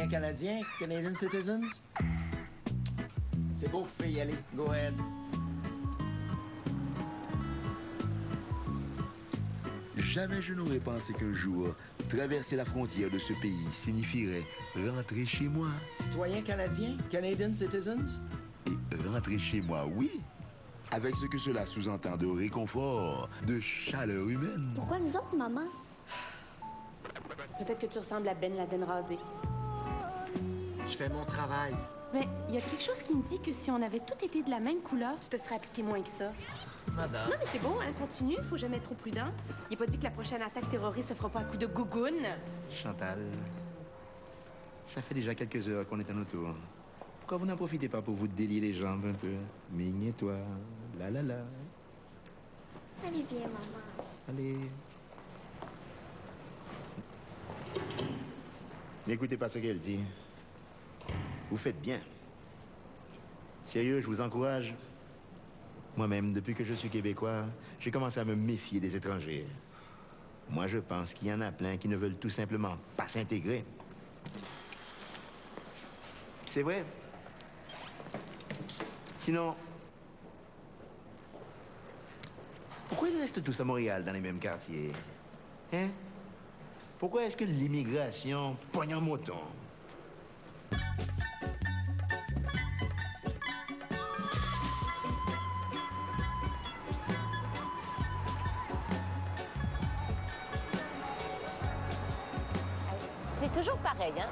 Citoyens canadiens, Canadian citizens. C'est beau, vous pouvez y aller. Go ahead. Jamais je n'aurais pensé qu'un jour, traverser la frontière de ce pays signifierait rentrer chez moi. Citoyens canadiens, Canadian citizens. Et rentrer chez moi, oui, avec ce que cela sous-entend de réconfort, de chaleur humaine. Pourquoi nous autres, maman? Peut-être que tu ressembles à Ben Laden rasé. Je fais mon travail. Mais il y a quelque chose qui me dit que si on avait tous été de la même couleur, tu te serais appliqué moins que ça. Madame. Non, mais c'est beau, hein, continue, faut jamais être trop prudent. Il est pas dit que la prochaine attaque terroriste se fera pas à coup de gougoune. Chantal, ça fait déjà quelques heures qu'on est en auto. Pourquoi vous n'en profitez pas pour vous délier les jambes un peu? Migne-toi, la. Allez, viens, maman. Allez. N'écoutez pas ce qu'elle dit. Vous faites bien. Sérieux, je vous encourage. Moi-même, depuis que je suis québécois, j'ai commencé à me méfier des étrangers. Moi, je pense qu'il y en a plein qui ne veulent tout simplement pas s'intégrer. C'est vrai. Sinon, pourquoi ils restent tous à Montréal, dans les mêmes quartiers? Hein? Pourquoi est-ce que l'immigration pogne en mouton? C'est toujours pareil, hein?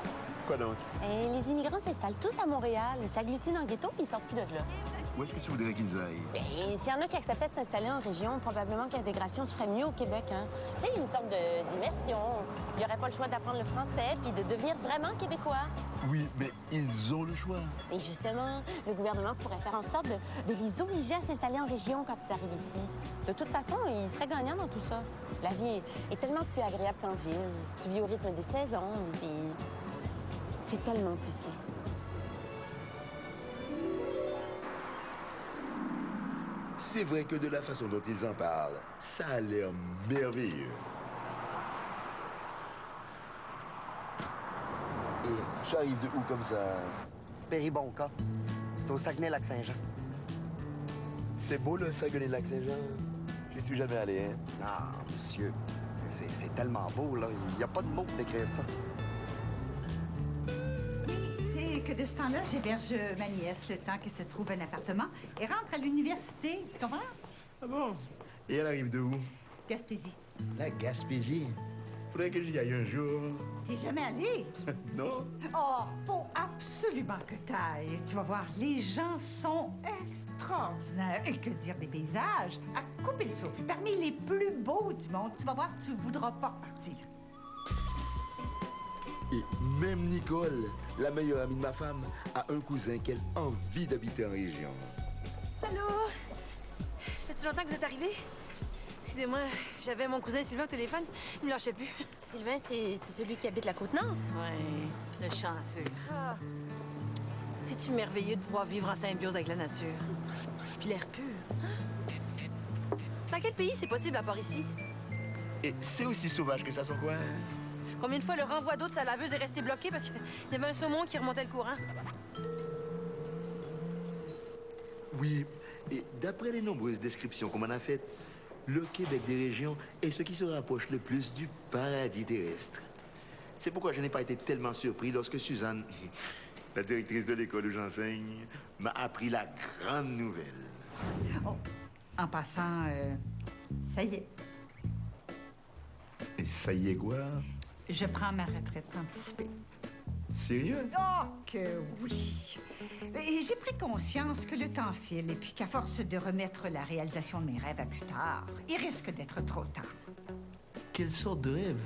Quoi donc? Et les immigrants s'installent tous à Montréal. Ils s'agglutinent en ghetto puis ils sortent plus de là. Où est-ce que tu voudrais qu'ils aillent? Et s'il y en a qui acceptaient de s'installer en région, probablement que l'intégration se ferait mieux au Québec, hein? Tu sais, une sorte d'immersion. Il n'y aurait pas le choix d'apprendre le français puis de devenir vraiment québécois. Oui, mais ils ont le choix. Et justement, le gouvernement pourrait faire en sorte de les obliger à s'installer en région quand ils arrivent ici. De toute façon, ils seraient gagnants dans tout ça. La vie est tellement plus agréable qu'en ville. Tu vis au rythme des saisons, puis c'est tellement plus sain. C'est vrai que de la façon dont ils en parlent, ça a l'air merveilleux. Et tu arrives de où comme ça? Péribonka. C'est au Saguenay-Lac-Saint-Jean. C'est beau le Saguenay-Lac-Saint-Jean. J'y suis jamais allé, hein? Non, monsieur. C'est tellement beau, là. Il n'y a pas de mots pour décrire ça. C'est que de ce temps-là, j'héberge ma nièce le temps qu'elle se trouve un appartement et rentre à l'université. Tu comprends? Ah bon? Et elle arrive de où? Gaspésie. La Gaspésie. Faudrait que j'y aille un jour. T'es jamais allé? Non? Oh, faut absolument que t'ailles. Tu vas voir, les gens sont extraordinaires. Et que dire des paysages? À couper le souffle. Parmi les plus beaux du monde. Tu vas voir, tu voudras pas repartir. Et même Nicole, la meilleure amie de ma femme, a un cousin qu'elle a envie d'habiter en région. Allô? Ça fait-tu longtemps que vous êtes arrivé? Excusez-moi, j'avais mon cousin Sylvain au téléphone. Il me lâchait plus. Sylvain, c'est celui qui habite la Côte-Nord? Oui, le chanceux. Ah. C'est-tu merveilleux de pouvoir vivre en symbiose avec la nature? Puis l'air pur. Dans quel pays c'est possible à part ici? Et c'est aussi sauvage que ça, son coin. Combien de fois le renvoi d'eau de sa laveuse est resté bloqué parce qu'il y avait un saumon qui remontait le courant? Oui, et d'après les nombreuses descriptions qu'on m'en a faites, le Québec des régions est ce qui se rapproche le plus du paradis terrestre. C'est pourquoi je n'ai pas été tellement surpris lorsque Suzanne, la directrice de l'école où j'enseigne, m'a appris la grande nouvelle. Oh, en passant, ça y est. Et ça y est quoi? Je prends ma retraite anticipée. Sérieux? Oh, que oui! Et j'ai pris conscience que le temps file et puis qu'à force de remettre la réalisation de mes rêves à plus tard, il risque d'être trop tard. Quelle sorte de rêve?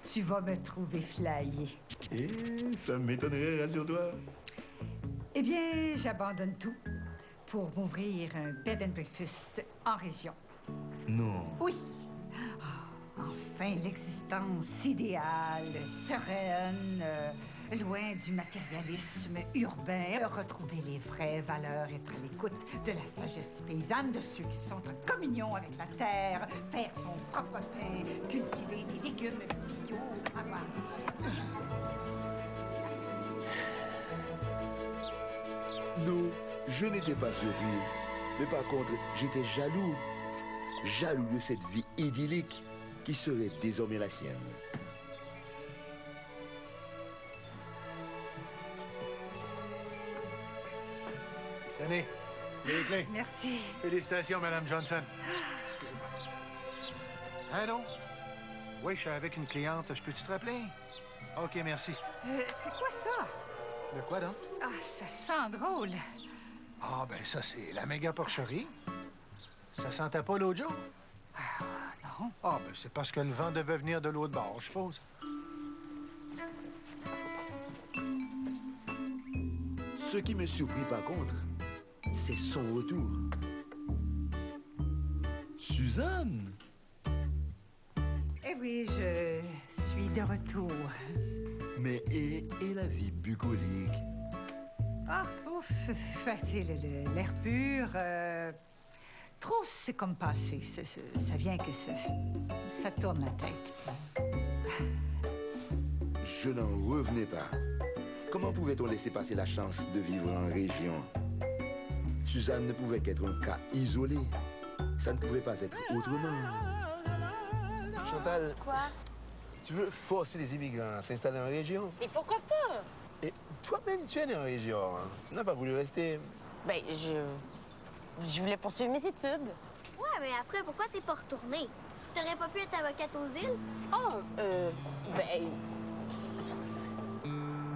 Tu vas me trouver flyée. Eh, ça m'étonnerait, rassure-toi. Eh bien, j'abandonne tout pour m'ouvrir un bed and breakfast en région. Non. Oui! Enfin, l'existence idéale, sereine, loin du matérialisme urbain, retrouver les vraies valeurs, être à l'écoute de la sagesse paysanne, de ceux qui sont en communion avec la terre, faire son propre pain, cultiver des légumes bio, avoir des chiens. Non, je n'étais pas surpris. Mais par contre, j'étais jaloux. Jaloux de cette vie idyllique qui serait désormais la sienne. Tenez, les clés. Merci. Félicitations, Madame Johnson. Excusez-moi. Hein, non? Oui, je suis avec une cliente. Je peux-tu te rappeler? OK, merci. C'est quoi ça? De quoi, donc? Ah, ça sent drôle. Ah, ben ça, c'est la méga porcherie. Ça sentait pas l'autre jour? Non. Ah, ben c'est parce que le vent devait venir de l'autre bord, je suppose. Ce qui me surprit par contre, c'est son retour. Suzanne? Eh oui, je suis de retour. Mais et la vie bucolique? Ah, ouf, facile, l'air pur. Trop, c'est comme passé. Ça vient que ça tourne la tête. Je n'en revenais pas. Comment pouvait-on laisser passer la chance de vivre en région? Suzanne ne pouvait qu'être un cas isolé. Ça ne pouvait pas être autrement. Chantal, Quoi? tu veux forcer les immigrants à s'installer en région? Mais pourquoi pas? Et toi-même, tu es né en région. Hein? Tu n'as pas voulu rester. Ben, je voulais poursuivre mes études. Ouais, mais après, pourquoi t'es pas retournée? T'aurais pas pu être avocate aux îles? Oh, ben,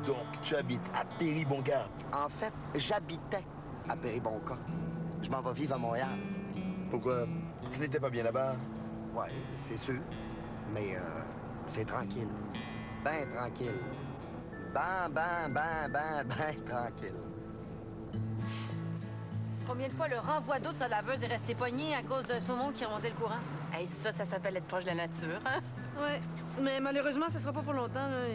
Donc, tu habites à Péribonca. En fait, j'habitais à Péribonca. Je m'en vais vivre à Montréal. Pourquoi? Tu n'étais pas bien là-bas? Ouais, c'est sûr. Mais c'est tranquille. Ben tranquille. Ben tranquille. Combien de fois le renvoi d'eau de sa laveuse est resté pogné à cause d'un saumon qui remontait le courant? Hey, ça s'appelle être proche de la nature, hein? Ouais, mais malheureusement, ça sera pas pour longtemps, là.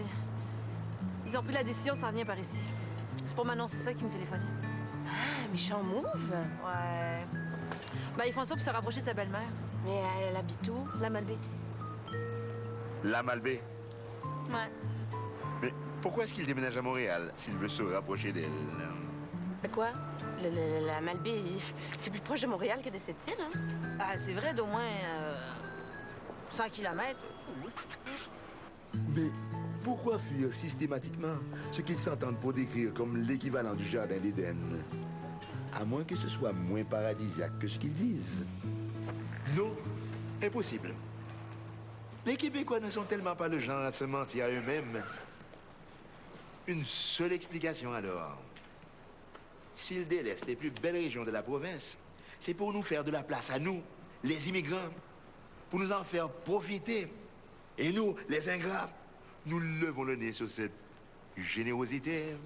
Ils ont pris la décision, ça revient par ici. C'est pour m'annoncer ça qu'ils me téléphonaient. Ah, méchant move. Ouais. Ben, ils font ça pour se rapprocher de sa belle-mère, Mais elle habite où? la Malbaie. La Malbaie. Ouais. Mais pourquoi est-ce qu'il déménage à Montréal s'il veut se rapprocher d'elle? Quoi? La Malbaie, c'est plus proche de Montréal que de cette île, hein? Ah, c'est vrai d'au moins 100 kilomètres. Mais pourquoi fuir systématiquement ce qu'ils s'entendent pour décrire comme l'équivalent du jardin d'Éden? À moins que ce soit moins paradisiaque que ce qu'ils disent. Non, impossible. Les Québécois ne sont tellement pas le genre à se mentir à eux-mêmes. Une seule explication alors. S'ils délaissent les plus belles régions de la province, c'est pour nous faire de la place à nous, les immigrants, pour nous en faire profiter. Et nous, les ingrats, nous levons le nez sur cette générosité.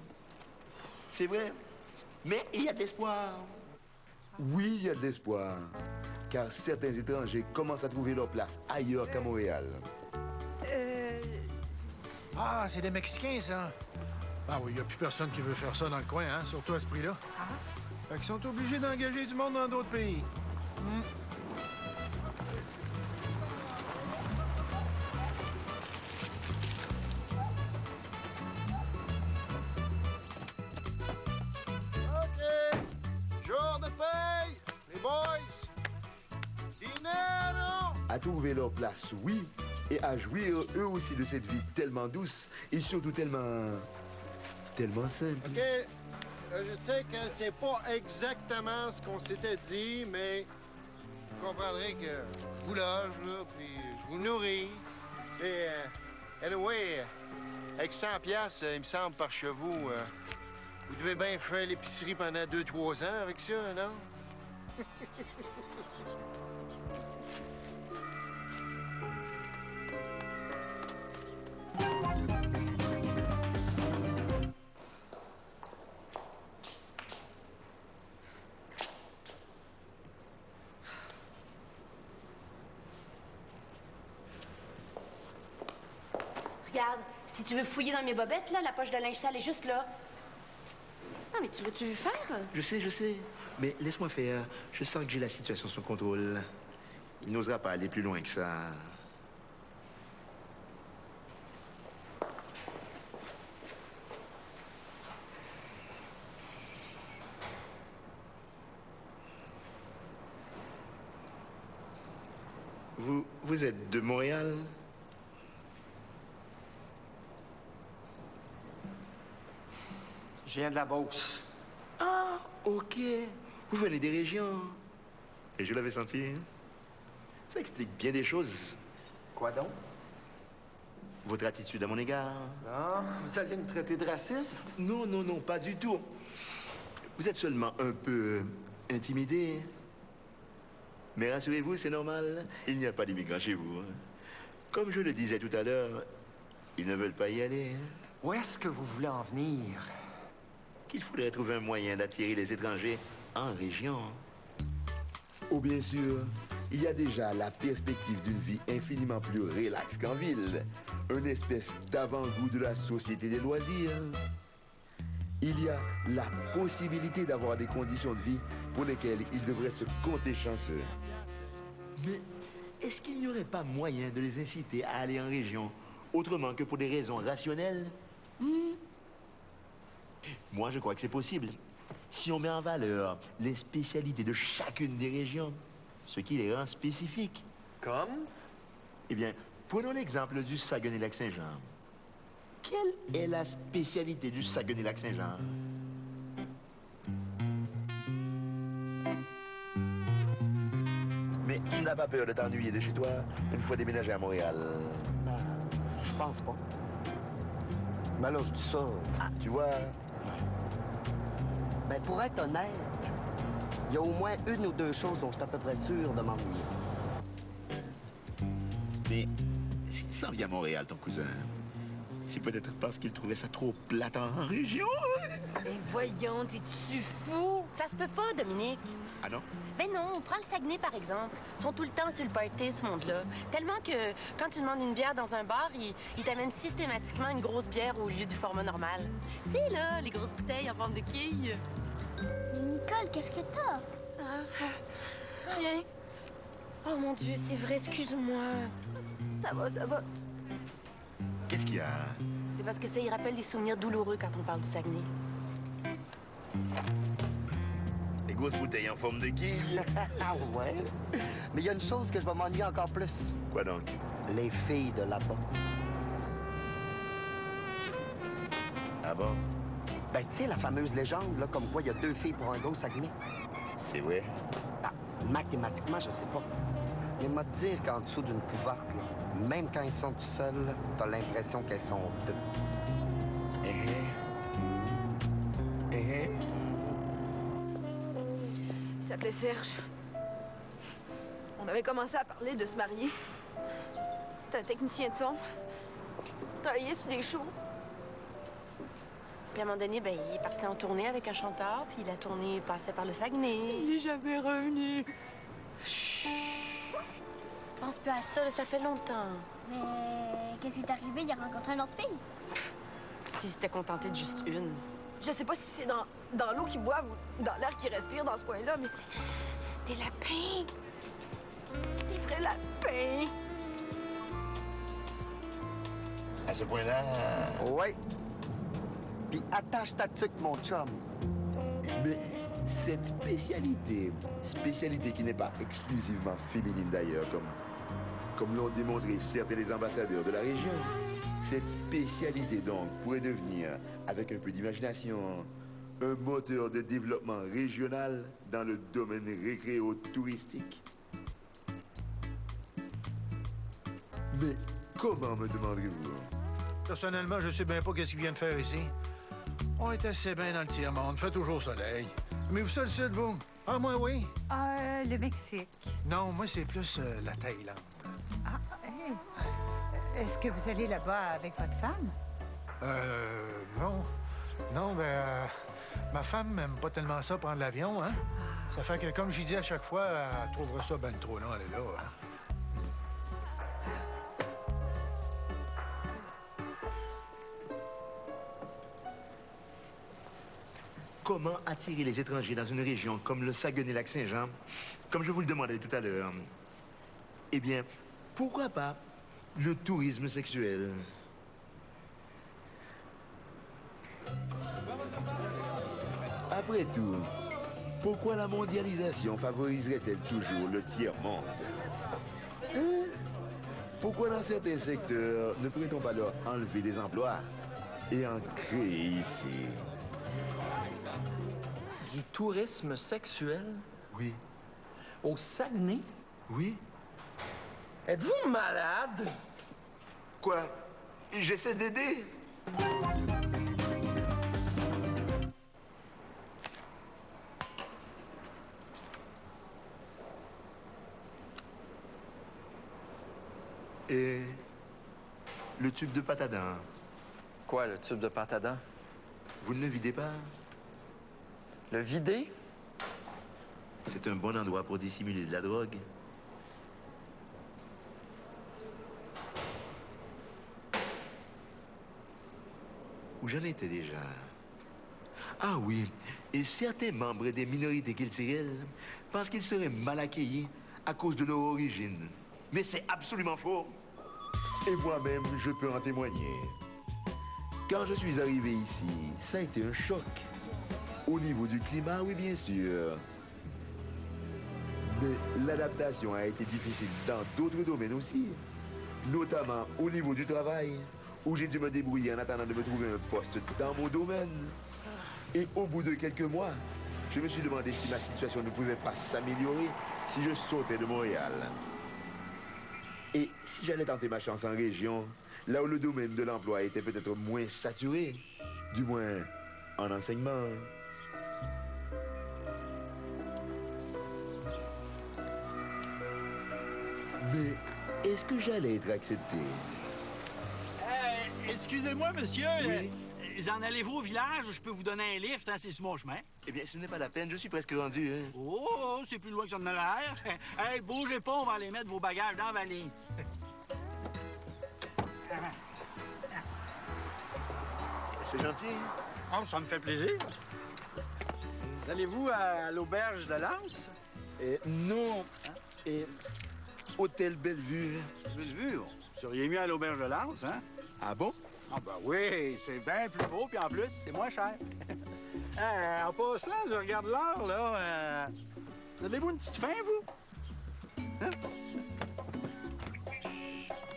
C'est vrai, mais il y a de l'espoir. Oui, il y a de l'espoir. Car certains étrangers commencent à trouver leur place ailleurs qu'à Montréal. Ah, c'est des Mexicains, ça. Ah oui, il n'y a plus personne qui veut faire ça dans le coin, hein, surtout à ce prix-là. Fait qu'ils sont obligés d'engager du monde dans d'autres pays. OK. Jour de paye, les boys. Dinero! À trouver leur place, oui, et à jouir eux aussi de cette vie tellement douce et surtout tellement simple. OK. Je sais que c'est pas exactement ce qu'on s'était dit, mais vous comprendrez que je vous loge, là, puis je vous nourris. Et, anyway, avec 100 piastres, il me semble, par chez vous, vous devez bien faire l'épicerie pendant 2-3 ans avec ça, non? Regarde, si tu veux fouiller dans mes bobettes, là, la poche de linge sale est juste là. Non, mais tu veux faire? Je sais. Mais laisse-moi faire. Je sens que j'ai la situation sous contrôle. Il n'osera pas aller plus loin que ça. vous êtes de Montréal? Je viens de la Beauce. Ah, ok. Vous venez des régions. Et je l'avais senti. Ça explique bien des choses. Quoi donc? Votre attitude à mon égard. Ah, vous allez me traiter de raciste? Non, non, non, pas du tout. Vous êtes seulement un peu intimidé. Mais rassurez-vous, c'est normal. Il n'y a pas d'immigrants chez vous. Comme je le disais tout à l'heure, ils ne veulent pas y aller. Où est-ce que vous voulez en venir? Qu'il faudrait trouver un moyen d'attirer les étrangers en région. Oh, bien sûr, il y a déjà la perspective d'une vie infiniment plus relaxe qu'en ville. Une espèce d'avant-goût de la société des loisirs. Il y a la possibilité d'avoir des conditions de vie pour lesquelles ils devraient se compter chanceux. Mais est-ce qu'il n'y aurait pas moyen de les inciter à aller en région autrement que pour des raisons rationnelles? Moi, je crois que c'est possible. Si on met en valeur les spécialités de chacune des régions, ce qui les rend spécifiques. Comme? Eh bien, prenons l'exemple du Saguenay-Lac-Saint-Jean. Quelle est la spécialité du Saguenay-Lac-Saint-Jean? Mais tu n'as pas peur de t'ennuyer de chez toi une fois déménagé à Montréal? Je pense pas. Ben là, je dis ça. Ah, tu vois? Ben, pour être honnête, il y a au moins une ou deux choses dont je suis à peu près sûr de m'ennuyer. Mais s'il s'en vient à Montréal, ton cousin, c'est peut-être parce qu'il trouvait ça trop plate en région. Mais voyons, t'es-tu fou? Ça se peut pas, Dominique. Ah non? Ben non, prends le Saguenay, par exemple. Ils sont tout le temps sur le party, ce monde-là. Tellement que quand tu demandes une bière dans un bar, ils t'amènent systématiquement une grosse bière au lieu du format normal. Tu sais, là, les grosses bouteilles en forme de quilles. Mais Nicole, qu'est-ce que t'as? Rien. Oh, mon Dieu, c'est vrai, excuse-moi. Ça va, ça va. Qu'est-ce qu'il y a? C'est parce que ça y rappelle des souvenirs douloureux quand on parle du Saguenay. Les grosses bouteilles en forme de quille. Ah ouais? Mais il y a une chose que je vais m'ennuyer encore plus. Quoi donc? Les filles de là-bas. Ah bon? Ben, tu sais, la fameuse légende, là, comme quoi il y a 2 filles pour un gars au Saguenay. C'est vrai? Ah, mathématiquement, je sais pas. Mais moi te dire qu'en dessous d'une couverte, là, même quand ils sont tout seuls, t'as l'impression qu'elles sont 2. Il s'appelait Serge. On avait commencé à parler de se marier. C'était un technicien de son. Travaillait sur des shows. Puis à un moment donné, ben, il est parti en tournée avec un chanteur, puis la tournée passait par le Saguenay. Il est jamais revenu. Pense plus à ça, là, ça fait longtemps. Mais qu'est-ce qui est arrivé? Il a rencontré une autre fille? Si c'était contenté de juste une. Je sais pas si c'est dans l'eau qu'ils boivent ou dans l'air qu'ils respirent dans ce coin-là, mais des lapins. Des vrais lapins. À ce point-là... Ouais. Puis attache ta tuque, mon chum. Mais cette spécialité qui n'est pas exclusivement féminine d'ailleurs, comme l'ont démontré certains des ambassadeurs de la région, cette spécialité donc pourrait devenir, avec un peu d'imagination, un moteur de développement régional dans le domaine récréo-touristique. Mais comment, me demanderez-vous? Personnellement, je sais bien pas qu'est-ce qu'il vient de faire ici. On est assez bien dans le tiers-monde, fait toujours soleil. Mais vous, ça, le sud, vous? Ah, moi, oui. Le Mexique. Non, moi, c'est plus la Thaïlande. Ah, hey. Est-ce que vous allez là-bas avec votre femme? Non. Non, ma femme n'aime pas tellement ça, prendre l'avion, hein? Ça fait que, comme j'ai dit à chaque fois, elle trouvera ça ben trop long, elle est là, hein? Comment attirer les étrangers dans une région comme le Saguenay-Lac-Saint-Jean, comme je vous le demandais tout à l'heure? Eh bien, pourquoi pas le tourisme sexuel? Après tout, pourquoi la mondialisation favoriserait-elle toujours le tiers-monde? Pourquoi dans certains secteurs ne pourrait-on pas leur enlever des emplois et en créer ici? Du tourisme sexuel? Oui. Au Saguenay? Oui. Êtes-vous malade? Quoi? J'essaie d'aider. Et le tube de pâte à dents, Quoi, le tube de pâte à dents? vous ne le videz pas? Le vider? C'est un bon endroit pour dissimuler de la drogue. Où j'en étais déjà? Ah oui, et certains membres des minorités culturelles pensent qu'ils seraient mal accueillis à cause de leur origine. Mais c'est absolument faux. Et moi-même, je peux en témoigner. Quand je suis arrivé ici, ça a été un choc. Au niveau du climat, oui, bien sûr. Mais l'adaptation a été difficile dans d'autres domaines aussi. Notamment au niveau du travail, où j'ai dû me débrouiller en attendant de me trouver un poste dans mon domaine. Et au bout de quelques mois, je me suis demandé si ma situation ne pouvait pas s'améliorer si je sautais de Montréal. Et si j'allais tenter ma chance en région, là où le domaine de l'emploi était peut-être moins saturé, du moins en enseignement. Mais est-ce que j'allais être accepté? Excusez-moi, monsieur. Oui? En allez-vous au village? Je peux vous donner un lift, hein, c'est sur mon chemin. Eh bien, ce n'est pas la peine, je suis presque rendu. Hein. Oh, c'est plus loin que ça en a l'air. Hey, bougez pas, on va aller mettre vos bagages dans la valise. C'est gentil. Oh, ça me fait plaisir. Allez-vous à l'auberge de Lens? Non. Hôtel Bellevue. Bellevue? Vous seriez mieux à l'auberge de Lens, hein? Ah bon? Ah ben oui, c'est bien plus beau, puis en plus, c'est moins cher. En passant, je regarde l'heure, là. Avez-vous une petite faim, vous? Hein?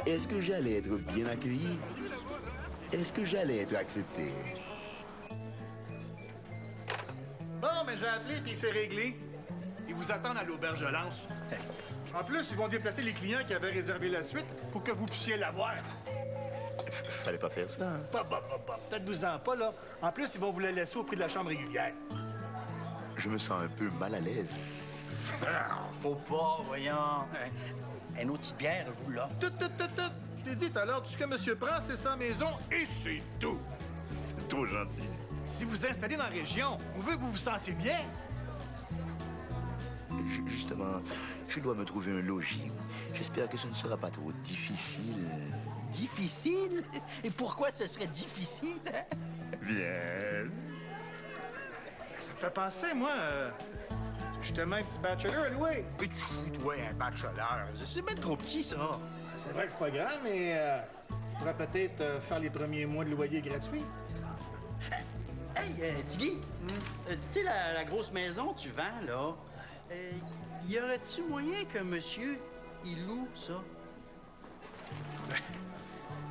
Est-ce que j'allais être bien accueilli? Est-ce que j'allais être accepté? Bon, mais j'ai appelé puis c'est réglé. Ils vous attendent à l'auberge de Lens. En plus, ils vont déplacer les clients qui avaient réservé la suite pour que vous puissiez la voir. Fallait pas faire ça. Hein? Peut-être vous en pas, là. En plus, ils vont vous la laisser au prix de la chambre régulière. Je me sens un peu mal à l'aise. Faut pas, voyons. Une autre petite bière, je vous l'offre. Tout. Je t'ai dit tout à l'heure, tout ce que monsieur prend, c'est sa maison et c'est tout. C'est trop gentil. Si vous installez dans la région, on veut que vous vous sentiez bien. Justement, je dois me trouver un logis. J'espère que ce ne sera pas trop difficile. Difficile? Et pourquoi ce serait difficile? Bien. Ça me fait penser, moi, justement, un petit bachelor à louer. Et toi, un bachelor, c'est bien trop petit, ça. C'est vrai que c'est pas grave, mais je pourrais peut-être faire les premiers mois de loyer gratuit. Hey, Tiggy, tu sais, la grosse maison que tu vends, là, y aurait-tu moyen que monsieur, il loue ça?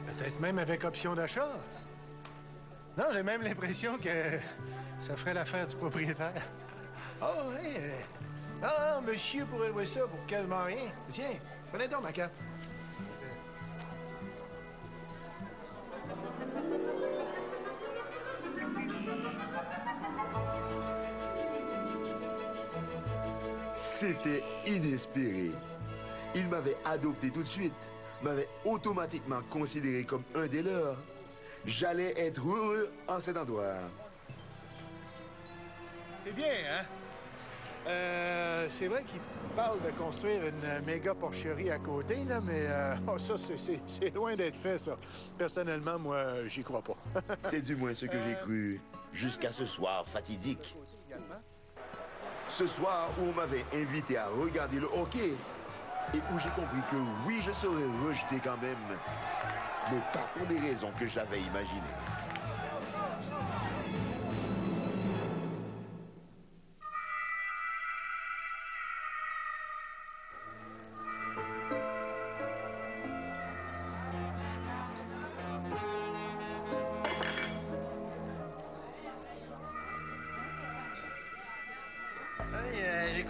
Peut-être même avec option d'achat. Non, j'ai même l'impression que ça ferait l'affaire du propriétaire. Ah, oui. Ah, monsieur pourrait louer ça pour quasiment rien. Tiens, prenez donc ma carte. C'était inespéré. Il m'avait adopté tout de suite, m'avait automatiquement considéré comme un des leurs. J'allais être heureux en cet endroit. C'est bien, hein? C'est vrai qu'il parle de construire une méga porcherie à côté, là, mais ça, c'est loin d'être fait, ça. Personnellement, moi, j'y crois pas. C'est du moins ce que j'ai cru, jusqu'à ce soir fatidique. Ce soir où on m'avait invité à regarder le hockey et où j'ai compris que oui, je serais rejeté quand même, mais pas pour les raisons que j'avais imaginées.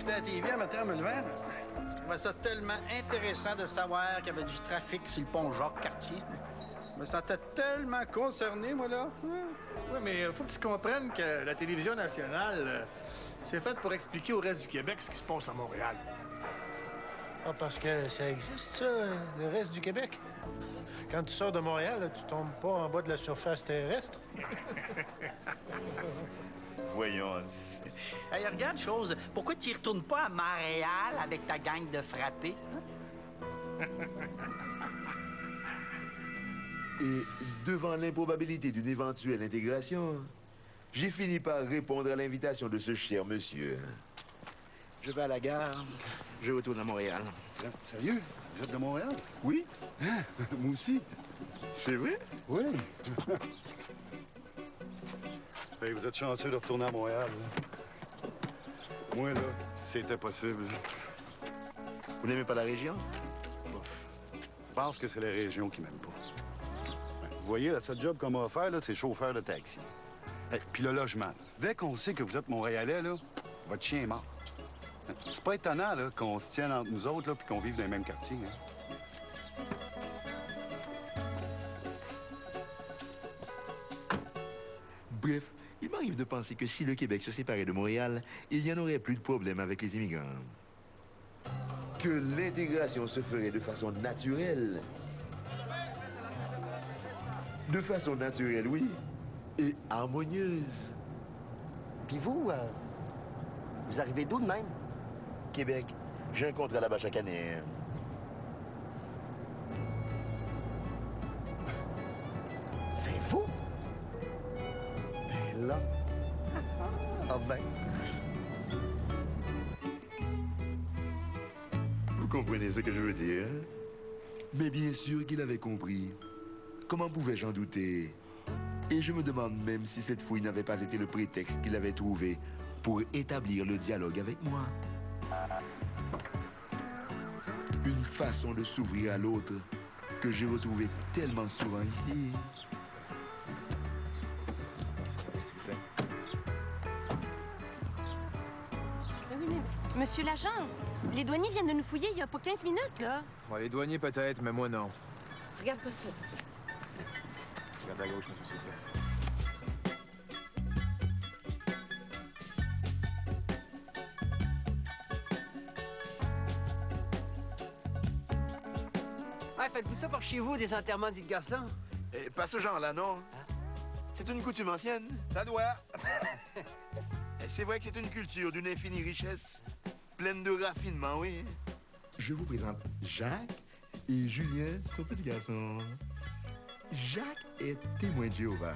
j'écoutais la TV un matin en me levant, là. Je trouvais ça tellement intéressant de savoir qu'il y avait du trafic sur le pont Jacques-Cartier. Je me sentais tellement concerné, moi, là. Oui, mais faut que tu comprennes que la télévision nationale, c'est faite pour expliquer au reste du Québec ce qui se passe à Montréal. Ah, parce que ça existe, ça, le reste du Québec? Quand tu sors de Montréal, là, tu tombes pas en bas de la surface terrestre? Voyons. Hey, regarde, chose, pourquoi tu y retournes pas à Montréal avec ta gang de frappés? Hein? Et devant l'improbabilité d'une éventuelle intégration, j'ai fini par répondre à l'invitation de ce cher monsieur. Je vais à la gare, je retourne à Montréal. Sérieux? Vous êtes de Montréal? Oui? Moi aussi. C'est vrai? Oui. Hey, vous êtes chanceux de retourner à Montréal. Là. Moi, là, c'était possible. Vous n'aimez pas la région? Bof. Je pense que c'est les régions qui m'aiment pas. Vous voyez, la seule job qu'on m'a offert, là, c'est chauffeur de taxi. Puis le logement. Dès qu'on sait que vous êtes Montréalais, là, votre chien est mort. C'est pas étonnant là, qu'on se tienne entre nous autres là, puis qu'on vive dans les mêmes quartiers. Hein. Bref, il m'arrive de penser que si le Québec se séparait de Montréal, il n'y en aurait plus de problème avec les immigrants. Que l'intégration se ferait de façon naturelle. De façon naturelle, oui. Et harmonieuse. Puis vous, vous arrivez d'où de même? Québec, j'ai un contrat là-bas chaque année. C'est vous? Ben là. Ah ben. Vous comprenez ce que je veux dire? Mais bien sûr qu'il avait compris. Comment pouvais-je en douter? Et je me demande même si cette fouille n'avait pas été le prétexte qu'il avait trouvé pour établir le dialogue avec moi. Une façon de s'ouvrir à l'autre que j'ai retrouvée tellement souvent ici. Oui, mais monsieur l'agent, les douaniers viennent de nous fouiller il y a pas 15 minutes, là. Ouais, les douaniers peut-être, mais moi non. Regarde pas ça. Regarde à gauche, monsieur, s'il vous plaît. Ouais, faites-vous ça par chez vous, des enterrements de vie de garçon? Pas ce genre-là, non. C'est une coutume ancienne. Ça doit. C'est vrai que c'est une culture d'une infinie richesse, pleine de raffinement, oui. Je vous présente Jacques et Julien, son petit garçon. Jacques est témoin de Jéhovah.